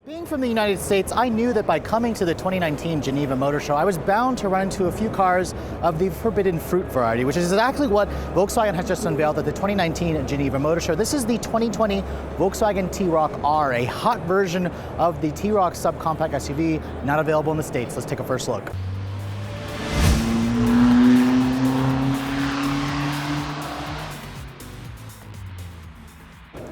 Being from the United States, I knew that by coming to the 2019 Geneva Motor Show, I was bound to run into a few cars of the forbidden fruit variety, which is exactly what Volkswagen has just unveiled at the 2019 Geneva Motor Show. This is the 2020 Volkswagen T-Roc R, a hot version of the T-Roc subcompact SUV, not available in the States. Let's take a first look.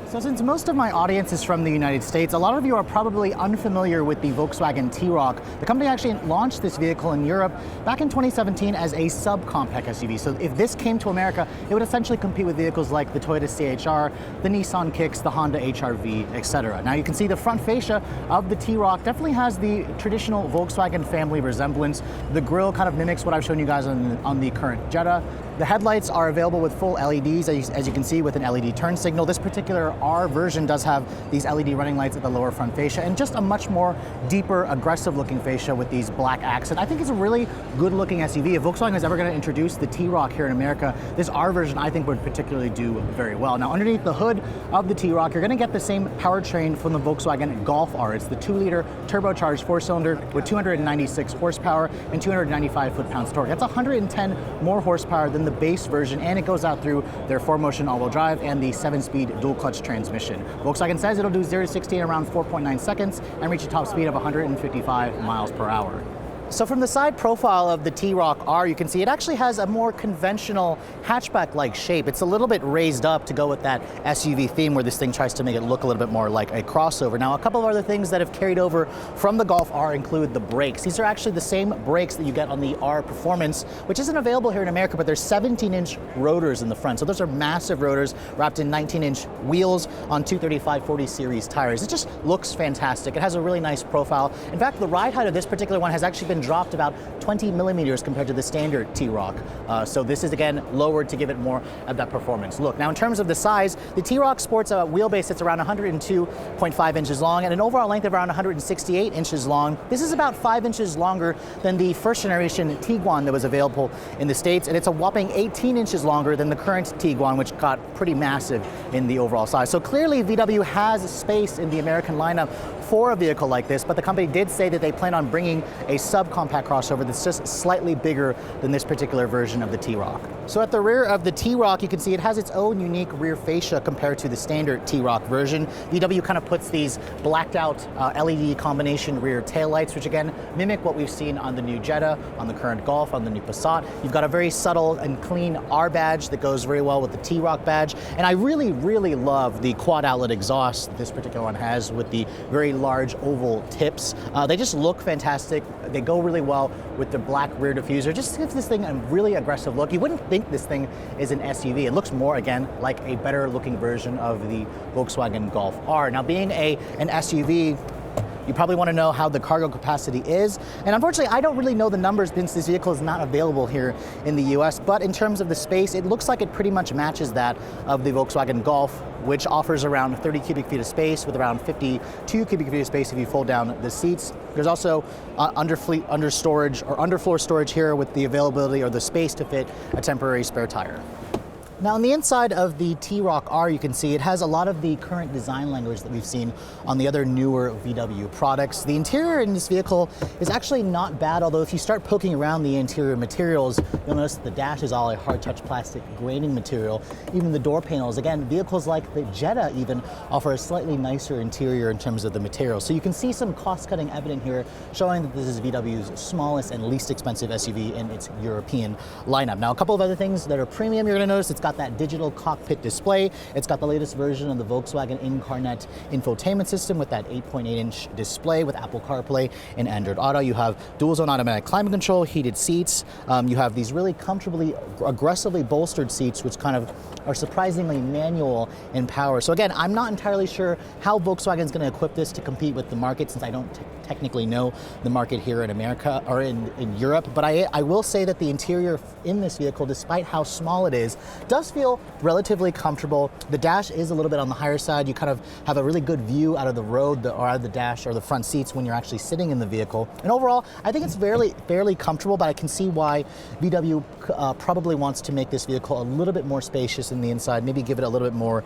So since most of my audience is from the United States, a lot of you are probably unfamiliar with the Volkswagen T-Roc. The company actually launched this vehicle in Europe back in 2017 as a subcompact SUV. So if this came to America, it would essentially compete with vehicles like the Toyota CHR, the Nissan Kicks, the Honda HR-V, etc. Now you can see the front fascia of the T-Roc definitely has the traditional Volkswagen family resemblance. The grille kind of mimics what I've shown you guys on the current Jetta. The headlights are available with full LEDs, as you can see, with an LED turn signal. This particular R version does have these LED running lights at the lower front fascia and just a much more deeper, aggressive looking fascia with these black accents. I think it's a really good looking SUV. If Volkswagen is ever going to introduce the T-Roc here in America, this R version I think would particularly do very well. Now underneath the hood of the T-Roc, you're going to get the same powertrain from the Volkswagen Golf R. It's the 2-liter turbocharged 4-cylinder with 296 horsepower and 295 foot-pounds torque. That's 110 more horsepower than the base version, and it goes out through their 4-motion all-wheel drive and the 7-speed dual-clutch transmission. Volkswagen says it'll do 0 to 60 in around 4.9 seconds and reach a top speed of 155 miles per hour. So from the side profile of the T-Roc R, you can see it actually has a more conventional hatchback-like shape. It's a little bit raised up to go with that SUV theme where this thing tries to make it look a little bit more like a crossover. Now, a couple of other things that have carried over from the Golf R include the brakes. These are actually the same brakes that you get on the R Performance, which isn't available here in America, but there's 17-inch rotors in the front. So those are massive rotors wrapped in 19-inch wheels on 235/40 series tires. It just looks fantastic. It has a really nice profile. In fact, the ride height of this particular one has actually been dropped about 20 millimeters compared to the standard T-Roc. So this is again lowered to give it more of that performance look. Now in terms of the size, the T-Roc sports a wheelbase that's around 102.5 inches long and an overall length of around 168 inches long. This is about 5 inches longer than the first generation Tiguan that was available in the States, and it's a whopping 18 inches longer than the current Tiguan, which got pretty massive in the overall size. So clearly VW has space in the American lineup for a vehicle like this, but the company did say that they plan on bringing a subcompact crossover that's just slightly bigger than this particular version of the T-Roc. So at the rear of the T-Roc, you can see it has its own unique rear fascia compared to the standard T-Roc version. VW kind of puts these blacked out LED combination rear taillights, which again mimic what we've seen on the new Jetta, on the current Golf, on the new Passat. You've got a very subtle and clean R badge that goes very well with the T-Roc badge. And I really, really love the quad outlet exhaust that this particular one has with the very large oval tips. They just look fantastic. They go really well with the black rear diffuser. Just gives this thing a really aggressive look. You wouldn't think this thing is an SUV. It looks more, again, like a better looking version of the Volkswagen Golf R. Now being an SUV, you probably want to know how the cargo capacity is. And unfortunately, I don't really know the numbers since this vehicle is not available here in the US, but in terms of the space, it looks like it pretty much matches that of the Volkswagen Golf, which offers around 30 cubic feet of space with around 52 cubic feet of space if you fold down the seats. There's also underfloor storage here with the availability or the space to fit a temporary spare tire. Now on the inside of the T-Roc R, you can see it has a lot of the current design language that we've seen on the other newer VW products. The interior in this vehicle is actually not bad, although if you start poking around the interior materials, you'll notice that the dash is all a hard touch plastic graining material. Even the door panels, again, vehicles like the Jetta even offer a slightly nicer interior in terms of the material. So you can see some cost cutting evident here, showing that this is VW's smallest and least expensive SUV in its European lineup. Now a couple of other things that are premium you're going to notice, it's got that digital cockpit display. It's got the latest version of the Volkswagen Incarnet infotainment system with that 8.8-inch display with Apple CarPlay and Android Auto. You have dual zone automatic climate control, heated seats. You have these really comfortably, aggressively bolstered seats, which kind of are surprisingly manual in power. So again, I'm not entirely sure how Volkswagen is going to equip this to compete with the market, since I don't technically know the market here in America or in Europe. But I will say that the interior in this vehicle, despite how small it is, does does feel relatively comfortable. The dash is a little bit on the higher side. You kind of have a really good view out of the road or out of the dash or the front seats when you're actually sitting in the vehicle. And overall, I think it's fairly comfortable, but I can see why VW probably wants to make this vehicle a little bit more spacious in the inside, maybe give it a little bit more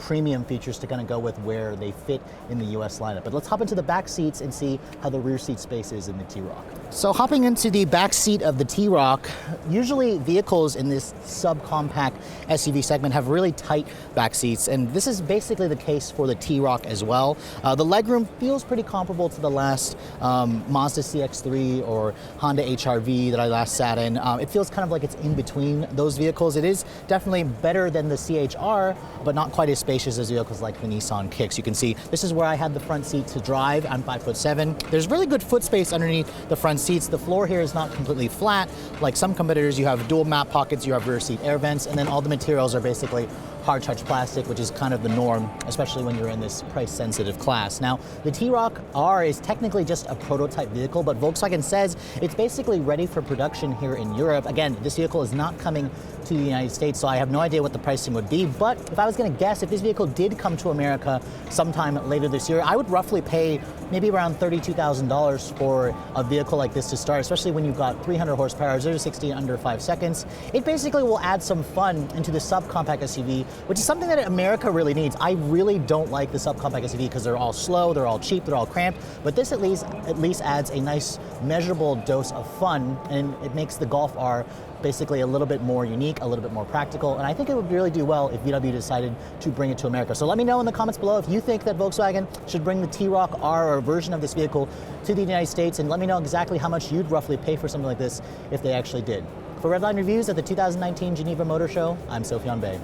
premium features to kind of go with where they fit in the US lineup. But let's hop into the back seats and see how the rear seat space is in the T-Roc. So hopping into the back seat of the T-Roc, usually vehicles in this subcompact SUV segment have really tight back seats, and this is basically the case for the T-Roc as well. The legroom feels pretty comparable to the last Mazda CX-3 or Honda HR-V that I last sat in. It feels kind of like it's in between those vehicles. It is definitely better than the CHR, but not quite as spacious as vehicles like the Nissan Kicks. You can see this is where I had the front seat to drive. I'm 5'7". There's really good foot space underneath the front seats. The floor here is not completely flat. Like some competitors, you have dual map pockets, you have rear seat air vents, and then all the materials are basically hard touch plastic, which is kind of the norm, especially when you're in this price sensitive class. Now, the T-Roc R is technically just a prototype vehicle, but Volkswagen says it's basically ready for production here in Europe. Again, this vehicle is not coming to the United States, so I have no idea what the pricing would be, but if I was gonna guess, if this vehicle did come to America sometime later this year, I would roughly pay maybe around $32,000 for a vehicle like this to start, especially when you've got 300 horsepower, 0 to 60 in under 5 seconds. It basically will add some fun into the subcompact SUV, which is something that America really needs. I really don't like the subcompact SUV because they're all slow, they're all cheap, they're all cramped, but this at least adds a nice measurable dose of fun, and it makes the Golf R basically a little bit more unique, a little bit more practical, and I think it would really do well if VW decided to bring it to America. So let me know in the comments below if you think that Volkswagen should bring the T-Roc R or a version of this vehicle to the United States, and let me know exactly how much you'd roughly pay for something like this if they actually did. For Redline Reviews at the 2019 Geneva Motor Show, I'm Sofyan Bey.